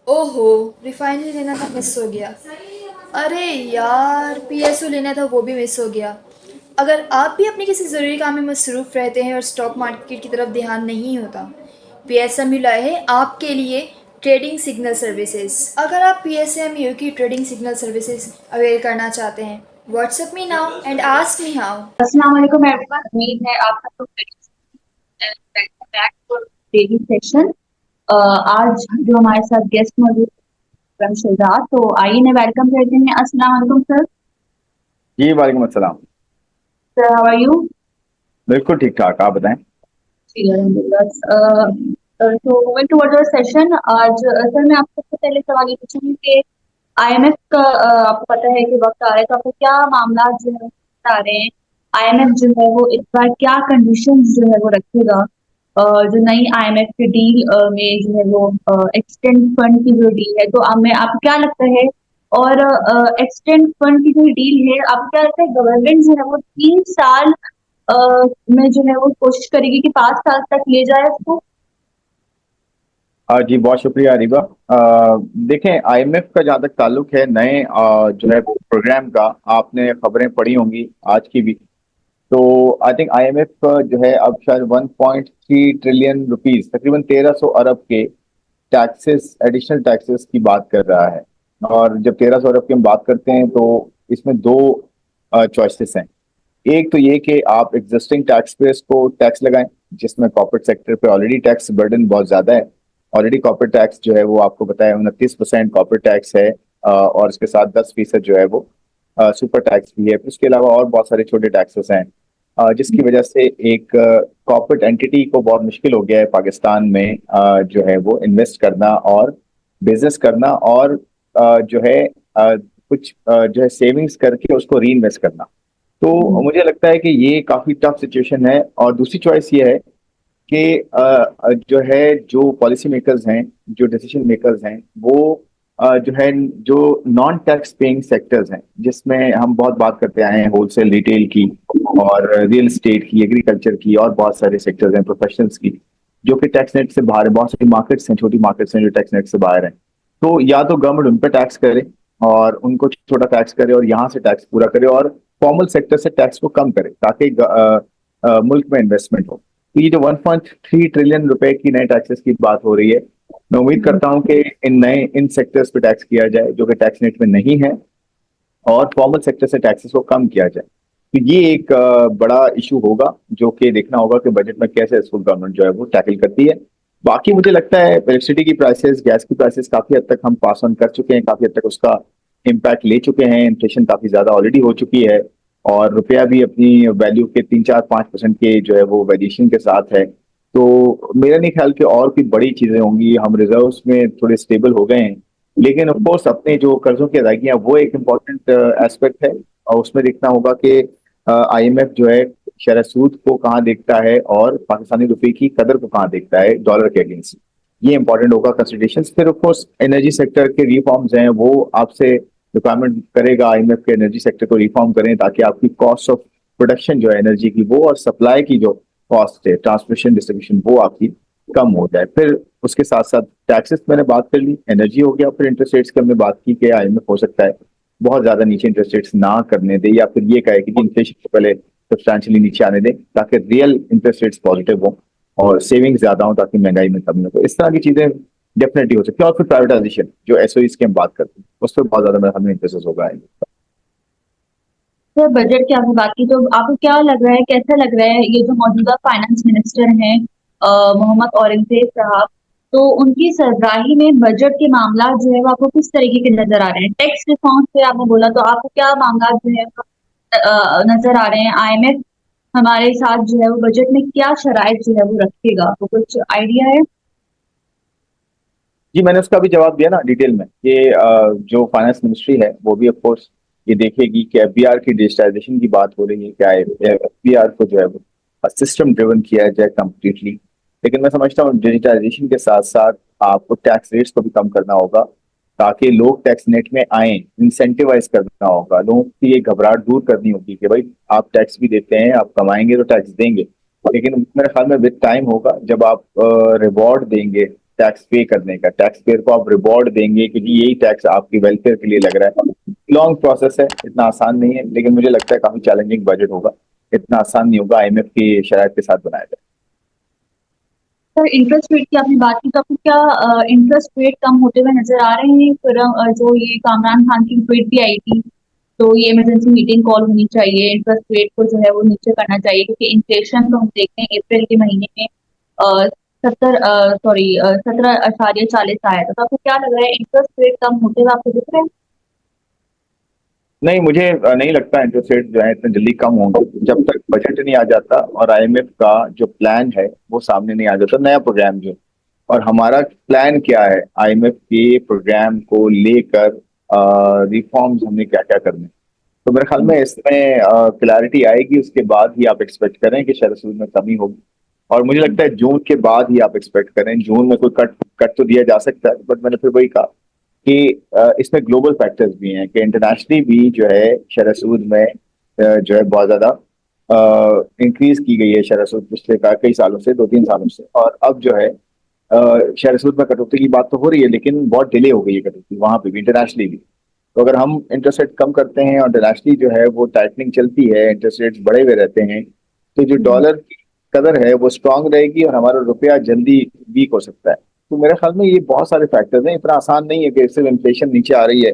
ओहो, रिफाइनरी लेना था, मिस हो गया। अरे यार, पीएसओ लेना था, वो भी मिस हो गया। अगर आप भी अपने किसी ज़रूरी काम में मसरूफ़ रहते हैं और स्टॉक मार्केट की तरफ ध्यान नहीं होता, पीएसएमयू लाए है आपके लिए ट्रेडिंग सिग्नल सर्विसेज। अगर आप पीएसएमयू की ट्रेडिंग सिग्नल सर्विसेज अवेल करना चाहते हैं, WhatsApp me now and ask me how. अस्सलाम वालेकुम एवरीवन। उम्मीद है आप सब लोग बैक फॉर डेली सेशन। आज जो हमारे साथ गेस्ट मौजूद है शहजाद, तो आइए इन्हें वेलकम करते हैं। अस्सलाम वालेकुम सर। जी वालेकुम अस्सलाम। Sir how are you? बिल्कुल ठीक ठाक, आप बताएं। जी अल्हम्दुलिल्लाह। तो मूविंग टुवर्ड्स आवर सेशन, आज सर मैं आपसे सबसे पहले सवाल ये पूछूंगी कि आईएमएफ का आपको पता है कि वक्त आ रहा है, तो आपको क्या मामला जो है आ रहे हैं? आईएमएफ जो है वो इस बार क्या कंडीशंस जो है वो रखेगा? जो नई आईएमएफ की डील में जो है वो एक्सटेंड फंड की जो डील है, तो अब में आपको क्या लगता है? और एक्सटेंड फंड की जो डील है, आपको क्या लगता है गवर्नमेंट जो है वो 3 साल अ, में जो है वो कोशिश करेगी कि 5 साल तक ले जाए उसको? जी बहुत शुक्रिया अरीबा। देखें, आईएमएफ का जहाँ तक ताल्लुक है, नए जो है प्रोग्राम का, आपने खबरें पढ़ी होंगी आज की भी। तो आई थिंक आईएमएफ जो है अब शायद 1.3 ट्रिलियन रुपीस, तकरीबन 1300 अरब के टैक्सेस, एडिशनल टैक्सेस की बात कर रहा है। और जब 1300 अरब की हम बात करते हैं तो इसमें दो चॉइसेस हैं। एक तो ये कि आप एग्जिस्टिंग टैक्स पेयर्स को टैक्स लगाएं, जिसमें कॉर्पोरेट सेक्टर पे ऑलरेडी टैक्स बर्डन बहुत ज्यादा है। ऑलरेडी कॉर्पोरेट टैक्स जो है वो आपको पता है 29% कॉर्पोरेट टैक्स है, और इसके साथ 10% जो है वो सुपर टैक्स भी है। फिर उसके अलावा और बहुत सारे छोटे टैक्सेस हैं, जिसकी वजह से एक कॉर्पोरेट एंटिटी को बहुत मुश्किल हो गया है पाकिस्तान में जो है वो इन्वेस्ट करना और बिजनेस करना, और जो है कुछ जो है सेविंग्स करके उसको री इन्वेस्ट करना। तो मुझे लगता है कि ये काफी टफ सिचुएशन है। और दूसरी चॉइस ये है कि जो है, जो पॉलिसी मेकर्स हैं, जो डिसीजन मेकर्स हैं, वो जो है, जो नॉन टैक्स पेइंग सेक्टर्स हैं, जिसमें हम बहुत बात करते आए हैं, होलसेल रिटेल की और रियल एस्टेट की, एग्रीकल्चर की, और बहुत सारे सेक्टर्स हैं प्रोफेशनल्स की, जो कि टैक्स नेट से बाहर है। बहुत सारी मार्केट्स हैं, छोटी मार्केट्स हैं जो टैक्स नेट से बाहर हैं। तो या तो गवर्नमेंट उन पर टैक्स करे और उनको छोटा टैक्स करे और यहाँ से टैक्स पूरा करे, और फॉर्मल सेक्टर से टैक्स को कम करे, ताकि मुल्क में इन्वेस्टमेंट हो। तो ये जो 1.3 ट्रिलियन रुपए की नए टैक्सेस की बात हो रही है, मैं उम्मीद करता हूं कि इन सेक्टर्स पे टैक्स किया जाए जो कि टैक्स नेट में नहीं है, और फॉर्मल सेक्टर से टैक्सेस को कम किया जाए। तो ये एक बड़ा इशू होगा, जो कि देखना होगा कि बजट में कैसे इसको गवर्नमेंट जो है वो टैकल करती है। बाकी मुझे लगता है इलेक्ट्रिसिटी की प्राइसेस, गैस की प्राइसेस काफी हद तक हम पास ऑन कर चुके हैं, काफी हद तक उसका इम्पैक्ट ले चुके हैं। इन्फ्लेशन काफी ज्यादा ऑलरेडी हो चुकी है, और रुपया भी अपनी वैल्यू के 3 4 5% के जो है वो वेरिएशन के साथ है। तो मेरा नहीं ख्याल कि और भी बड़ी चीजें होंगी। हम रिजर्व्स में थोड़े स्टेबल हो गए हैं, लेकिन ऑफ कोर्स अपने जो कर्जों की अदायगियां, वो एक इम्पॉर्टेंट एस्पेक्ट है। और उसमें देखना होगा कि आईएमएफ जो है शरह सूद को कहाँ देखता है और पाकिस्तानी रुपए की कदर को कहाँ देखता है डॉलर के अगेंस्ट। ये इंपॉर्टेंट होगा कंसिडरेशन। फिर ऑफ कोर्स एनर्जी सेक्टर के रिफॉर्म्स हैं, वो आपसे रिक्वायरमेंट करेगा आईएमएफ के एनर्जी सेक्टर को रिफॉर्म करें, ताकि आपकी कॉस्ट ऑफ प्रोडक्शन जो है एनर्जी की, वो और सप्लाई की जो कॉस्ट है, ट्रांसमिशन डिस्ट्रीब्यूशन, वो आपकी कम हो जाए। फिर उसके साथ साथ टैक्सेस मैंने बात कर ली, एनर्जी हो गया, फिर इंटरेस्ट रेट्स की हमने बात की कि आईएमएफ हो सकता है बहुत ज्यादा नीचे इंटरेस्ट रेट्स ना करने दे, या फिर ये कहे कि इन्फ्लेशन को पहले सब्सटैंशियली नीचे आने दें, ताकि रियल इंटरेस्ट रेट्स पॉजिटिव हो और सेविंग्स ज्यादा हो, ताकि महंगाई में कमी हो। तो इस तरह की चीजें डेफिनेटली हो सकती है। और फिर प्राइवेटाइजेशन, जो एसओईस की हम बात करते हैं, उस पर बहुत ज्यादा मेरा हमें इंटरेस्ट होगा। सर बजट की आपने बात की, तो आपको क्या लग रहा है, कैसा लग रहा है ये जो मौजूदा फाइनेंस मिनिस्टर हैं मोहम्मद औरंगजेब साहब, तो उनकी सरबराही में बजट के मामला जो है वो आपको किस तरीके के नजर आ रहे हैं? टैक्स रिफॉर्म पे आपने बोला, तो आपको क्या मामला जो है नजर आ रहे हैं? आईएमएफ हमारे साथ जो है वो बजट में क्या शराइत जो है वो रखेगा, आपको कुछ आइडिया है? जी, मैंने उसका भी जवाब दिया ना डिटेल में कि जो फाइनेंस मिनिस्ट्री है वो भी ऑफ कोर्स ये देखेगी कि एफबीआर की डिजिटाइजेशन की बात हो रही है, क्या एफबीआर को जो है वो सिस्टम ड्रिवन किया जाए कम्प्लीटली। लेकिन मैं समझता हूँ डिजिटाइजेशन के साथ साथ आपको टैक्स रेट्स को भी कम करना होगा, ताकि लोग टैक्स नेट में आए, इंसेंटिवाइज करना होगा, लोगों की ये घबराहट दूर करनी होगी कि भाई आप टैक्स भी देते हैं, आप कमाएंगे तो टैक्स देंगे। लेकिन मेरे ख्याल में विद टाइम होगा, जब आप रिवॉर्ड देंगे टैक्स पे करने का, टैक्स पेयर को आप रिवॉर्ड देंगे क्योंकि यही टैक्स आपकी वेलफेयर के लिए लग रहा है। लॉन्ग प्रोसेस है, इतना आसान नहीं है, लेकिन मुझे लगता है काफी चैलेंजिंग बजट होगा, इतना आसान नहीं होगा आईएमएफ की शराइत के साथ बनाया जाए। सर इंटरेस्ट रेट की आपने बात की, तो आपको क्या इंटरेस्ट रेट कम होते हुए नजर आ रहे हैं? फिर जो ये कामरान खान की ट्वीट भी आई थी, तो ये इमरजेंसी मीटिंग कॉल होनी चाहिए, इंटरेस्ट रेट को जो है वो नीचे करना चाहिए, क्योंकि इन्फ्लेशन तो हम देखते हैं अप्रैल के महीने में 17.40 आया था। तो आपको क्या लग रहा है, इंटरेस्ट रेट कम होते हुए आपको दिख रहे हैं? नहीं, मुझे नहीं लगता इंटरेस्ट रेट जो है इतने जल्दी कम होंगे जब तक बजट नहीं आ जाता और आईएमएफ का जो प्लान है वो सामने नहीं आ जाता, नया प्रोग्राम जो। और हमारा प्लान क्या है आईएमएफ के प्रोग्राम को लेकर, रिफॉर्म्स हमने क्या क्या करने, तो मेरे ख्याल में इसमें क्लैरिटी आएगी, उसके बाद ही आप एक्सपेक्ट करें कि शेयर सूद में कमी होगी। और मुझे लगता है जून के बाद ही आप एक्सपेक्ट करें, जून में कोई कट कट तो दिया जा सकता है, बट मैंने फिर वही कहा कि इसमें ग्लोबल फैक्टर्स भी हैं कि इंटरनेशनली भी जो है शरह सूद में जो है बहुत ज्यादा इंक्रीज की गई है शरह सूद पिछले कई सालों से, 2-3 सालों से। और अब जो है शरह सूद में कटौती की बात तो हो रही है, लेकिन बहुत डिले हो गई है कटौती वहां पे भी, इंटरनेशनली भी। तो अगर हम इंटरेस्ट रेट कम करते हैं और इंटरनेशनली जो है वो टाइटनिंग चलती है, इंटरेस्ट रेट्स बढ़े हुए रहते हैं, तो जो डॉलर की कदर है वो स्ट्रांग रहेगी और हमारा रुपया जल्दी वीक हो सकता है। तो मेरे ख्याल में ये बहुत सारे फैक्टर्स हैं, इतना आसान नहीं है कि सिर्फ इन्फ्लेशन नीचे आ रही है।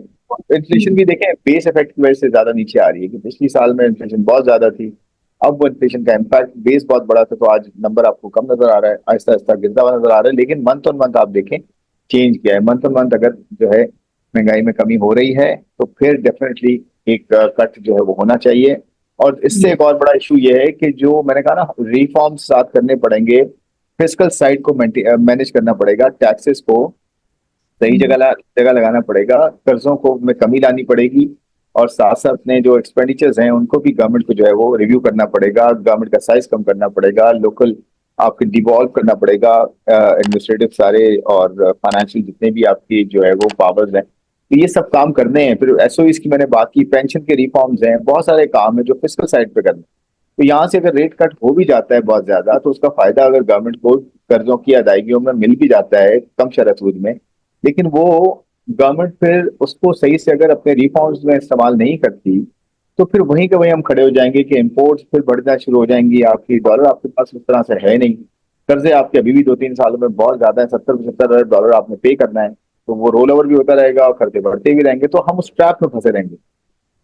इन्फ्लेशन भी देखें, बेस इफेक्ट की वजह से ज्यादा नीचे आ रही है कि पिछली साल में इन्फ्लेशन बहुत ज्यादा थी, अब वो इन्फ्लेशन का इम्पैक्ट बेस बहुत बड़ा था, तो आज नंबर आपको कम नजर आ रहा है, आहिस्ता आहिस्ता गिरता हुआ नजर आ रहा है। लेकिन मंथ ऑन मंथ आप देखें चेंज किया है, मंथ ऑन मंथ अगर जो है महंगाई में कमी हो रही है तो फिर डेफिनेटली एक कट जो है वो होना चाहिए। और इससे एक और बड़ा इशू ये है कि जो मैंने कहा ना, रिफॉर्म्स साथ करने पड़ेंगे, फिजिकल साइड को मैनेज करना पड़ेगा, टैक्सेस को सही जगह लगाना पड़ेगा, कर्जों को में कमी लानी पड़ेगी, और साथ साथ अपने जो एक्सपेंडिचर्स हैं उनको भी गवर्नमेंट को जो है वो रिव्यू करना पड़ेगा, गवर्नमेंट का साइज कम करना पड़ेगा, लोकल आपके डिवॉल्व करना पड़ेगा एडमिनिस्ट्रेटिव सारे और फाइनेंशियल जितने भी आपकी जो है वो पावर्स हैं। तो ये सब काम करने हैं, फिर एसओईस की मैंने बात की, पेंशन के रिफॉर्म्स हैं, बहुत सारे काम है जो फिजिकल साइड पे करने। तो यहाँ से अगर रेट कट हो भी जाता है बहुत ज्यादा, तो उसका फायदा अगर गवर्नमेंट को कर्जों की अदायगियों में मिल भी जाता है कम शरह सूद में, लेकिन वो गवर्नमेंट फिर उसको सही से अगर अपने रिफॉर्म्स में इस्तेमाल नहीं करती, तो फिर वहीं के वहीं हम खड़े हो जाएंगे कि इम्पोर्ट्स फिर बढ़ना शुरू हो जाएंगी, आपकी डॉलर आपके पास उस तरह से है नहीं, कर्जे आपके अभी भी 2-3 सालों में बहुत ज्यादा है, 70-75 अरब डॉलर आपने पे करना है, तो वो रोल ओवर भी होता रहेगा और खर्चे बढ़ते भी रहेंगे, तो हम उस ट्रैप में फंसे रहेंगे। तो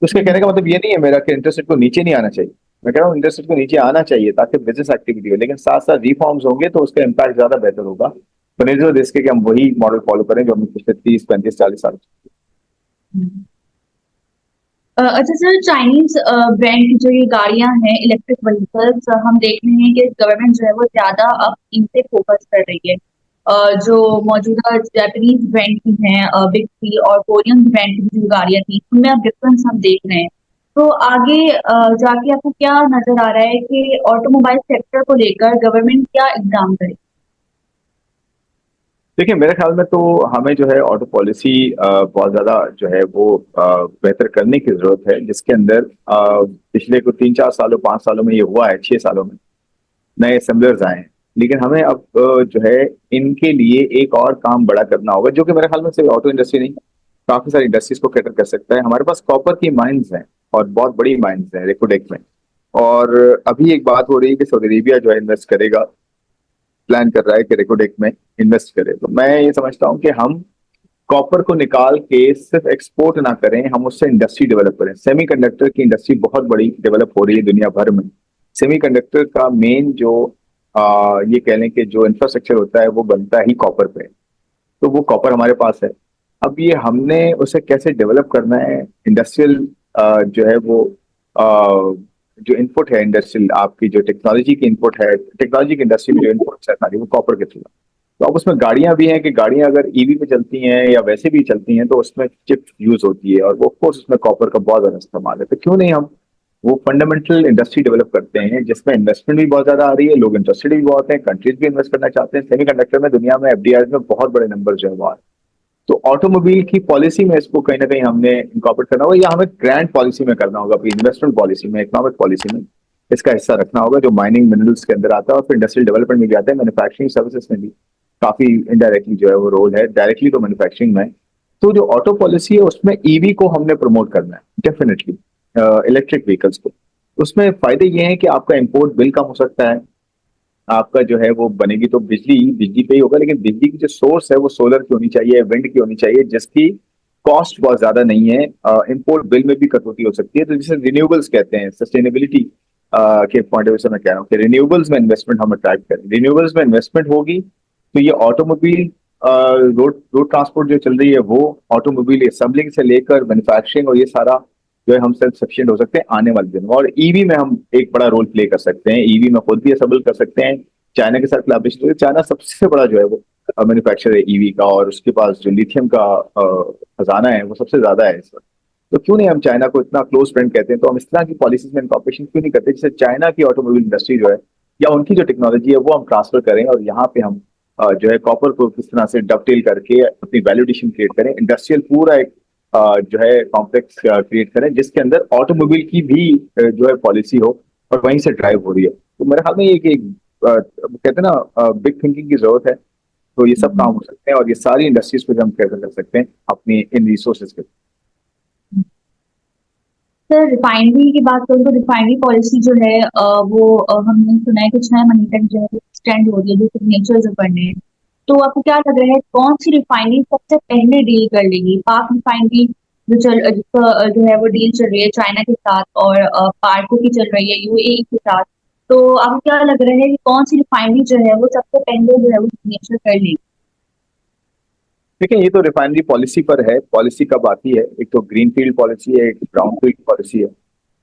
उसके कहने का मतलब ये नहीं है मेरा कि इंटरेस्ट रेट को नीचे नहीं आना चाहिए, मैं कह रहा हूँ इंटरेस्ट रेट को नीचे आना चाहिए ताकि बिजनेस एक्टिविटी हो, लेकिन साथ साथ रिफॉर्म्स होंगे तो उसका इम्पैक्ट ज्यादा बेहतर होगा, बनिस्बत इसके कि हम वही मॉडल फॉलो करें जो हमने पिछले 30-35-40 साल। अच्छा सर, चाइनीज ब्रांड की जो ये गाड़ियां हैं, इलेक्ट्रिक व्हीकल्स, हम देख रहे हैं कि गवर्नमेंट जो है वो ज्यादा अब इन पे फोकस कर रही है। जो मौजूदा जापानीज ब्रांड की हैं, बिग थ्री, और कोरियन ब्रांड की जो गाड़ियां थी, उनमें अब डिफरेंस हम देख रहे हैं। तो आगे जाके आपको क्या नजर आ रहा है कि ऑटोमोबाइल सेक्टर को लेकर गवर्नमेंट क्या इकदाम करे? देखिए मेरे ख्याल में तो हमें जो है ऑटो पॉलिसी बहुत ज्यादा जो है वो बेहतर करने की जरूरत है, जिसके अंदर पिछले कुछ 3-4 सालों 5 सालों में ये हुआ है, 6 सालों में नए असेंबलर्स आए हैं, लेकिन हमें अब जो है इनके लिए एक और काम बड़ा करना होगा, जो कि मेरे ख्याल में सिर्फ ऑटो इंडस्ट्री नहीं, काफी सारी इंडस्ट्रीज को कैटर कर सकता है। हमारे पास कॉपर की माइंस हैं और बहुत बड़ी माइंस हैं रेकोडेक में, और अभी एक बात हो रही है कि सऊदी अरेबिया जो है इन्वेस्ट करेगा, प्लान कर रहा है कि रेकोडेक में इन्वेस्ट करे। तो मैं ये समझता हूँ कि हम कॉपर को निकाल के सिर्फ एक्सपोर्ट ना करें, हम उससे इंडस्ट्री डेवलप करें। सेमीकंडक्टर की इंडस्ट्री बहुत बड़ी डेवलप हो रही है दुनिया भर में। सेमीकंडक्टर का मेन जो ये कह लें कि जो इंफ्रास्ट्रक्चर होता है वो बनता ही कॉपर पे, तो वो कॉपर हमारे पास है। अब ये हमने उसे कैसे डेवलप करना है, इंडस्ट्रियल जो है वो जो इनपुट है इंडस्ट्रियल, आपकी जो टेक्नोलॉजी की इनपुट है, टेक्नोलॉजी की इंडस्ट्री में जो इनपुट है सारी वो कॉपर के थ्रू। तो अब उसमें गाड़ियां भी हैं कि गाड़ियां अगर ईवी पे चलती हैं या वैसे भी चलती हैं तो उसमें चिप यूज होती है, और वो ऑफकोर्स उसमें कॉपर का बहुत ज्यादा इस्तेमाल है। तो क्यों नहीं हम वो फंडामेंटल इंडस्ट्री डेवलप करते हैं जिसमें इन्वेस्टमेंट भी बहुत ज्यादा आ रही है, लोग इंटरेस्टेड भी बहुत हैं, कंट्रीज भी इन्वेस्ट करना चाहते हैं सेमीकंडक्टर में, दुनिया में एफडीआई में बहुत बड़े नंबर जो है वो आ रहे हैं। तो ऑटोमोबाइल की पॉलिसी में इसको कहीं ना कहीं हमने इंकॉर्पोरेट करना होगा, या हमें ग्रैंड पॉलिसी में करना होगा, अपनी इन्वेस्टमेंट पॉलिसी में, इकोनॉमिक पॉलिसी में इसका हिस्सा रखना होगा, जो माइनिंग मिनरल्स के अंदर आता है और फिर इंडस्ट्रियल डेवलपमेंट में भी आता है, मैन्युफैक्चरिंग सर्विसेज में भी। काफी इनडायरेक्टली जो है वो रोल है, डायरेक्टली तो मैन्युफैक्चरिंग में है। तो जो ऑटो पॉलिसी है उसमें ईवी को हमने प्रमोट करना है डेफिनेटली, इलेक्ट्रिक व्हीकल्स को। उसमें फायदे ये हैं कि आपका इंपोर्ट बिल कम हो सकता है, आपका जो है वो बनेगी तो बिजली बिजली पे ही होगा, लेकिन बिजली की जो सोर्स है वो सोलर की होनी चाहिए, विंड की होनी चाहिए, जिसकी कॉस्ट बहुत ज्यादा नहीं है। इंपोर्ट बिल में भी कटौती हो सकती है, तो जिसे रिन्यूएबल्स कहते हैं, सस्टेनेबिलिटी के पॉइंट ऑफ व्यू से मैं कह रहा हूँ कि रिन्यूएबल्स में इन्वेस्टमेंट हम अट्रैक्ट करें। रिन्यूएबल्स में इन्वेस्टमेंट होगी तो ये ऑटोमोबाइल, रोड रोड ट्रांसपोर्ट जो चल रही है वो, ऑटोमोबाइल असेंबलिंग से लेकर मैन्युफैक्चरिंग और ये सारा जो है हम सेल्फ सफिशिएंट हो सकते हैं आने वाले दिन में। और ईवी में हम एक बड़ा रोल प्ले कर सकते हैं, ईवी में खुद भी असेंबल कर सकते हैं, चाइना के साथ कोलैबोरेशन करके। चाइना सबसे बड़ा जो है वो मैन्युफैक्चरर है ईवी का, और उसके पास जो लिथियम का खजाना है वो सबसे ज्यादा है इस वक्त। तो क्यों नहीं हम चाइना को इतना क्लोज फ्रेंड कहते हैं, तो हम इस तरह की पॉलिसीज में इनकॉर्पोरेशन क्यों नहीं करते, जिससे चाइना की ऑटोमोबाइल इंडस्ट्री जो है या उनकी जो टेक्नोलॉजी है वो हम ट्रांसफर करें, और यहाँ पे हम जो है कॉपर को किस तरह से डबटेल करके अपनी वैल्यूडेशन क्रिएट करें, इंडस्ट्रियल पूरा एक जो है कॉम्प्लेक्स क्रिएट करें, जिसके अंदर ऑटोमोबाइल की भी जो है पॉलिसी हो और वहीं से ड्राइव हो रही है। तो मेरे ख्याल में ये एक कहते हैं ना बिग थिंकिंग की जरूरत है। तो ये सब काम हो सकते हैं और ये सारी इंडस्ट्रीज को हम कैसे कर सकते हैं अपनी इन रिसोर्सेज के। सर रिफाइनरी की बात करूँ तो रिफाइनरी पॉलिसी जो है वो हमने सुना है कि 6 महीने तक जो है एक्सटेंड हो रही है जो सिग्नेचर जो करने हैं। तो आपको क्या लग रहा है कौन सी रिफाइनरी सबसे पहले डील कर लेगी? पाक रिफाइनरी जिसका जो है वो डील चल रही है चाइना के साथ, और पार्को की चल रही है यूएई के साथ। तो आपको क्या लग रहा है कि कौन सी रिफाइनरी जो है वो सबसे पहले जो है वो सिग्नेचर कर लेगी? देखिए ये तो रिफाइनरी पॉलिसी पर है, पॉलिसी कब आती है, एक तो ग्रीन फील्ड पॉलिसी है, एक ब्राउन फील्ड पॉलिसी है।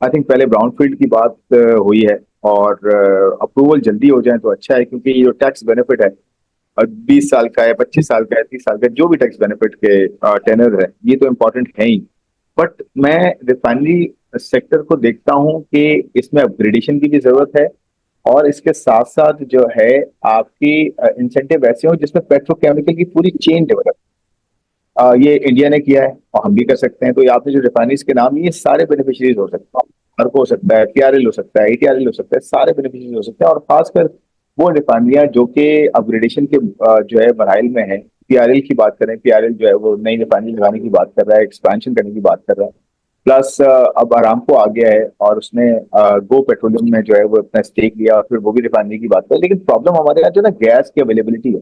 आई थिंक पहले ब्राउन फील्ड की बात हुई है, और अप्रूवल जल्दी हो जाए तो अच्छा है, क्योंकि ये जो टैक्स बेनिफिट है, 20 साल का है, 25 साल का है, 30 साल का है, जो भी टैक्स बेनिफिट के टेनर है, ये तो इम्पोर्टेंट है ही। बट मैं रिफाइनरी सेक्टर को देखता हूँ कि इसमें अपग्रेडेशन की भी जरूरत है, और इसके साथ साथ जो है आपकी इंसेंटिव ऐसे हो जिसमें पेट्रोकेमिकल की पूरी चेन डेवलप। ये इंडिया ने किया है और हम भी कर सकते हैं। तो ये आपने जो रिफाइनरीज के नाम, ये सारे बेनिफिशियरीज हो सकते हैं, अर्को हो सकता है, पीआरएल हो सकता है, एटीआरएल हो सकता है, सारे बेनिफिशियरीज हो सकते हैं। और खासकर वो रिफाइनरियां जो कि अपग्रेडेशन के जो है मराइल में है। पीआरएल की बात करें, पीआरएल जो है वो नई रिफाइनरी लगाने की बात कर रहा है, एक्सपेंशन करने की बात कर रहा है। प्लस अब आरामको आ गया है और उसने गो पेट्रोलियम में जो है वो अपना स्टेक लिया, और फिर वो भी रिफाइनरी की बात कर। लेकिन प्रॉब्लम हमारे यहाँ जो ना गैस की अवेलेबिलिटी है,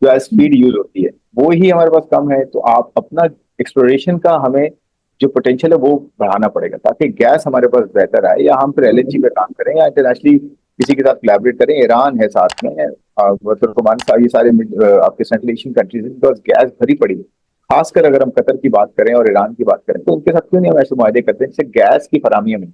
जो एज स्पीड यूज होती है, वो ही हमारे पास कम है। तो आप अपना एक्सप्लोरेशन का हमें जो पोटेंशियल है वो बढ़ाना पड़ेगा, ताकि गैस हमारे पास बेहतर आए, या हम फिर एलएनजी पे काम करें या इंटरनेशनली किसी के साथ कोलैबोरेट करें। ईरान है साथ में, तुर्कमान, ये सारे आपके सेंट्रल एशियन कंट्रीज में बिकॉज गैस भरी पड़ी है। खासकर अगर हम कतर की बात करें और ईरान की बात करें, तो उनके साथ क्यों नहीं हम ऐसे मुआहदे करते हैं जिससे गैस की फराहमी हमें,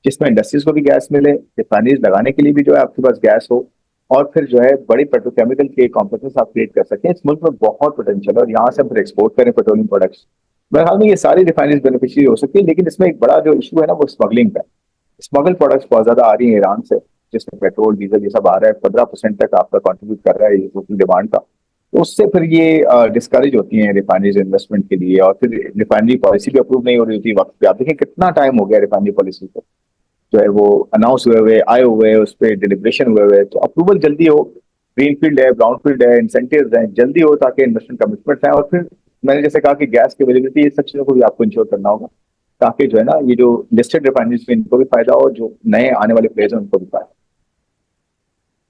जिसमें इंडस्ट्रीज को भी गैस मिले, रिफाइनरीज लगाने के लिए भी जो है आपके पास गैस हो, और फिर जो है बड़ी पेट्रोकेमिकल के कॉम्प्लेक्सेस आप क्रिएट कर सकते हैं। इस मुल्क में बहुत पोटेंशियल है, और यहाँ से हम फिर एक्सपोर्ट करें पेट्रोलियम प्रोडक्ट्स। मेरे ख्याल में ये सारी रिफाइनरीज बेनिफिशियरी हो सकती है। लेकिन इसमें एक बड़ा जो इशू है ना, वो स्मगलिंग का। स्मगल प्रोडक्ट्स बहुत ज्यादा आ रही है ईरान से, जिसमें पेट्रोल डीजल ये सब आ रहा है, 15% तक आपका कॉन्ट्रीब्यूट कर रहा है ये टोटल डिमांड का। तो उससे फिर ये डिस्करेज होती है रिफाइनरीज इन्वेस्टमेंट के लिए, और फिर रिफाइनरी पॉलिसी भी अप्रूव नहीं हो रही होती वक्त पे। आप देखिए कितना टाइम हो गया रिफाइनरी पॉलिसी को, जो है वो अनाउंस हुए हुए, आए हुए, उस पर डिलिब्रेशन हुए हुए। तो अप्रूवल जल्दी हो, ग्रीन फील्ड है, ब्राउन फील्ड है, इंसेंटिव है, जल्दी हो, ताकि इन्वेस्टमेंट कमिटमेंट है। और फिर मैंने जैसे कहा कि गैस की अवेलेबिलिटी, ये सब चीजों को भी आपको इंश्योर करना होगा, ताकि जो है ना ये जो लिस्टेड रिफाइनरीज में इनको भी फायदा हो, जो नए आने वाले प्लेयर्स हैं उनको भी फायदा।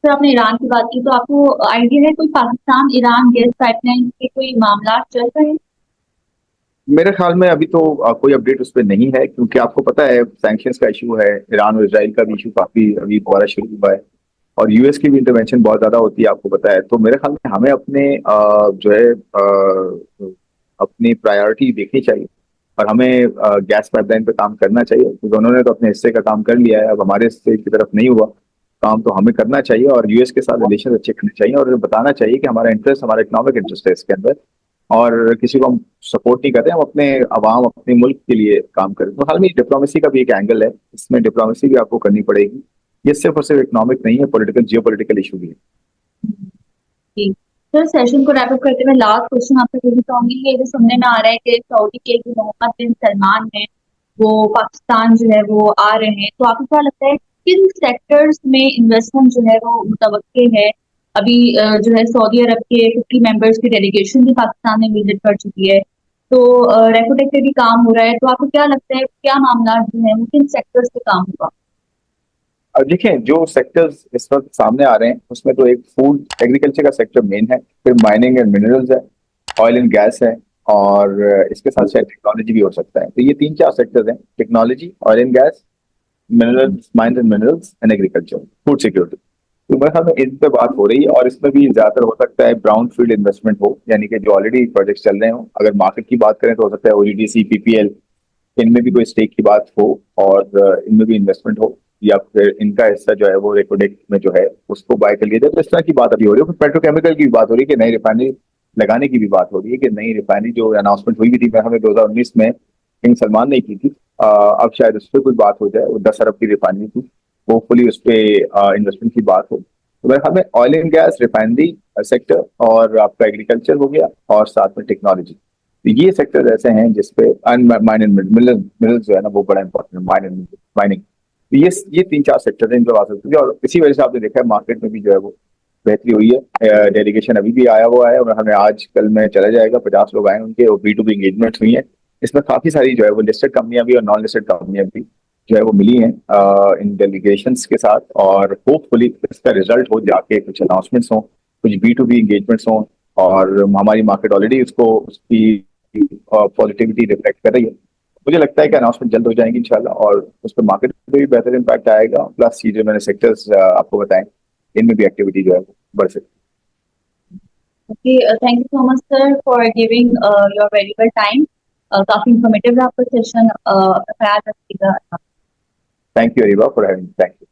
सर आपने ईरान की बात की, तो आपको आइडिया है कोई पाकिस्तान ईरान गैस पाइपलाइन के कोई मामला चल रहे हैं? मेरे ख्याल में अभी तो कोई अपडेट उस पर नहीं है, क्योंकि आपको पता है सैंक्शंस का इशू है, ईरान और इसराइल का भी इशू काफी अभी दोबारा शुरू हुआ है, और यूएस की भी इंटरवेंशन बहुत ज्यादा होती है, आपको पता है। तो मेरे ख्याल में हमें अपने जो है अपनी प्रायोरिटी देखनी चाहिए, और हमें गैस पाइपलाइन पे काम करना चाहिए, क्योंकि उन्होंने तो अपने हिस्से का काम कर लिया है। अब हमारे हिस्से की तरफ नहीं हुआ काम, तो हमें करना चाहिए, और यूएस के साथ रिलेशन अच्छे करने चाहिए, और बताना चाहिए कि हमारा इंटरेस्ट, हमारा इकोनॉमिक इंटरेस्ट है इसके अंदर, और किसी को हम सपोर्ट नहीं करते, हम अपने अवाम, अपने मुल्क के लिए काम करें। तो हाल में डिप्लोमेसी का भी एक एंगल है, इसमें डिप्लोमेसी भी आपको करनी पड़ेगी। ये सिर्फ और सिर्फ इकोनॉमिक नहीं है, पॉलिटिकल, जियो पॉलिटिकल इशू भी है। जी। सर सेशन को रैप अप करते हुए लास्ट क्वेश्चन आपसे पूछना चाहूंगी, ये जो सुनने में आ रहा है कि सऊदी के जो मोहम्मद बिन सलमान है वो पाकिस्तान जो है वो आ रहे हैं, तो आपको क्या लगता है किन सेक्टर्स में इन्वेस्टमेंट जो है वो मुतवक्के है? अभी जो है सऊदी अरब के 50 मेंबर्स की डेलीगेशन भी पाकिस्तान में विजिट कर चुकी है। तो रेकोटेक पे भी काम हो रहा है, तो आपको क्या लगता है क्या मामला जो है वो किन सेक्टर्स पे काम होगा? अब देखें जो सेक्टर्स इस वक्त सामने आ रहे हैं उसमें तो एक फूड एग्रीकल्चर का सेक्टर मेन है, फिर माइनिंग एंड मिनरल्स है, ऑयल एंड गैस है, और इसके साथ साथ टेक्नोलॉजी भी हो सकता है। तो ये तीन चार सेक्टर्स हैं, technology, oil and gas, minerals, mines and minerals and agriculture, food security. तो मेरे ख्याल में इन पे बात हो रही है, और इसमें भी ज्यादातर हो सकता है ब्राउन फील्ड इन्वेस्टमेंट हो, यानी कि जो ऑलरेडी प्रोजेक्ट चल रहे हो। अगर मार्केट की बात करें तो हो सकता है ओजीडीसी, पीपीएल, इनमें भी कोई स्टेक की बात हो और इनमें भी इन्वेस्टमेंट हो, या फिर इनका हिस्सा जो है वो रेकोडेक में जो है उसको बाय कर लिया जाए। तो इस तरह की बात अभी हो रही है। फिर पेट्रोकेमिकल की भी बात हो रही है कि नई रिफाइनरी लगाने की भी बात हो रही है, कि नई रिफाइनरी जो अनाउंसमेंट हुई भी थी हमें 2019 में, किंग सलमान ने की थी। अब शायद उस पर कोई बात हो जाए। वो 10 अरब की रिफाइनरी थी, वो फुली उस पर इन्वेस्टमेंट की बात हो। तो मेरे ख्याल में oil and gas, refinery sector, और आपका एग्रीकल्चर हो गया, और साथ में टेक्नोलॉजी। तो ये सेक्टर ऐसे हैं जिसपे माइन एंड मिनरल्स जो है ना वो बड़ा इंपॉर्टेंट है, माइन एंड माइनिंग। तो ये तीन चार सेक्टर हैं इन पर बात सकते हैं, और इसी वजह से आपने देखा है मार्केट में भी जो है वो बेहतरी हुई है। डेलीगेशन अभी भी आया हुआ है, और हमें आज कल में चला जाएगा, 50 लोग आए उनके, और B2B एंगेजमेंट हुई है। इसमें काफी सारी जो है वो लिस्टेड कंपनियां भी और नॉन लिस्टेड कंपनियां भी जो है वो मिली हैं इन डेलीगेशंस के साथ। और होपफुली इसका रिजल्ट हो जाके कुछ अनाउंसमेंट्स हों, कुछ B2B एंगेजमेंट्स हों, और हमारी मार्केट ऑलरेडी उसको उसकी पॉजिटिविटी रिफ्लेक्ट कर रही है। मुझे लगता है कि अनाउंसमेंट जल्द हो जाएंगी इंशाल्लाह, और उस पर मार्केट पे भी बेहतर इम्पैक्ट आएगा। प्लस ये जो मैंने सेक्टर्स आपको बताएं, इनमें भी एक्टिविटी जो है वो बढ़ सकती है। Okay, thank you so much sir for giving your valuable time. काफी इंफॉर्मेटिव रहा आपका सेशन। ख्याल रखिएगा। Thank you Areeba for having, thank you.